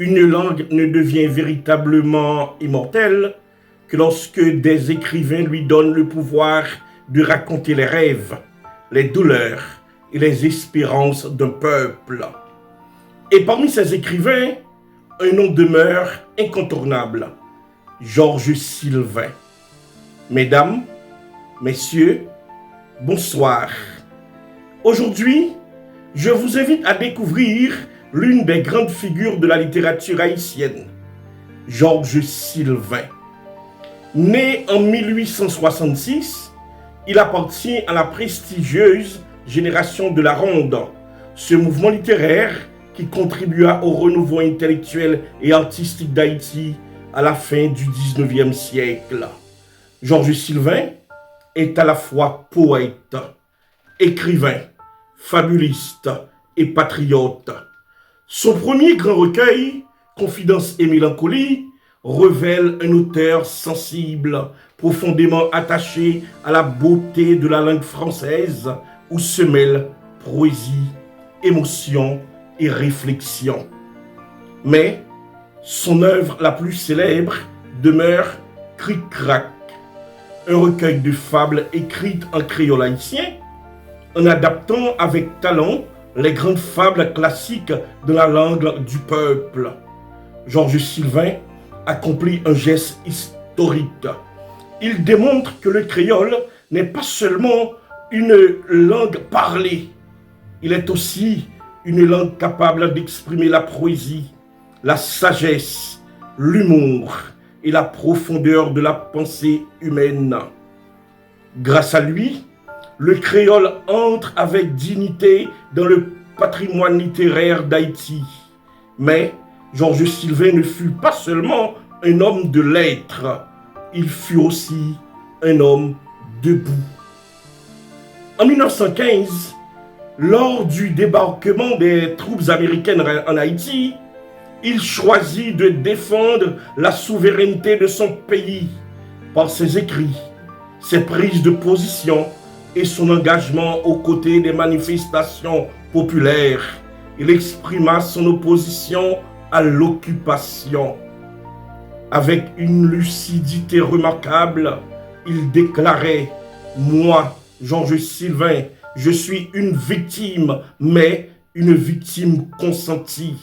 Une langue ne devient véritablement immortelle que lorsque des écrivains lui donnent le pouvoir de raconter les rêves, les douleurs et les espérances d'un peuple. Et parmi ces écrivains, un nom demeure incontournable, Georges Sylvain. Mesdames, messieurs, bonsoir. Aujourd'hui, je vous invite à découvrir l'une des grandes figures de la littérature haïtienne, Georges Sylvain. Né en 1866, il appartient à la prestigieuse génération de la Ronde, ce mouvement littéraire qui contribua au renouveau intellectuel et artistique d'Haïti à la fin du 19e siècle. Georges Sylvain est à la fois poète, écrivain, fabuliste et patriote. Son premier grand recueil, Confidences et mélancolie, révèle un auteur sensible, profondément attaché à la beauté de la langue française où se mêlent poésie, émotion et réflexion. Mais son œuvre la plus célèbre demeure Cric-Crac, un recueil de fables écrites en créole haïtien, en adaptant avec talent les grandes fables classiques de la langue du peuple. Georges Sylvain accomplit un geste historique. Il démontre que le créole n'est pas seulement une langue parlée, il est aussi une langue capable d'exprimer la poésie, la sagesse, l'humour et la profondeur de la pensée humaine. Grâce à lui, le créole entre avec dignité dans le patrimoine littéraire d'Haïti. Mais Georges Sylvain ne fut pas seulement un homme de lettres, il fut aussi un homme debout. En 1915, lors du débarquement des troupes américaines en Haïti, il choisit de défendre la souveraineté de son pays par ses écrits, ses prises de position et son engagement aux côtés des manifestations populaires. Il exprima son opposition à l'occupation. Avec une lucidité remarquable, il déclarait « Moi, Georges Sylvain, je suis une victime, mais une victime consentie. »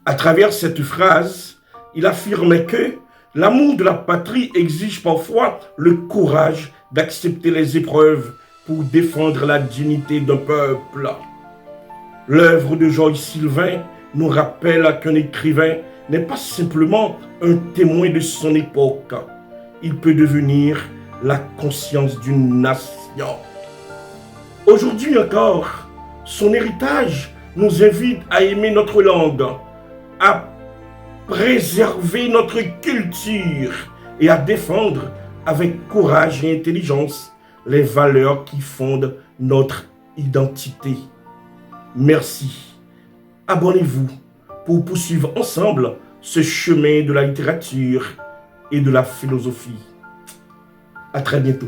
À travers cette phrase, il affirmait que l'amour de la patrie exige parfois le courage d'accepter les épreuves pour défendre la dignité d'un peuple. L'œuvre de Georges Sylvain nous rappelle qu'un écrivain n'est pas simplement un témoin de son époque. Il peut devenir la conscience d'une nation. Aujourd'hui encore, son héritage nous invite à aimer notre langue, à préserver notre culture et à défendre avec courage et intelligence les valeurs qui fondent notre identité. Merci. Abonnez-vous pour poursuivre ensemble ce chemin de la littérature et de la philosophie. À très bientôt.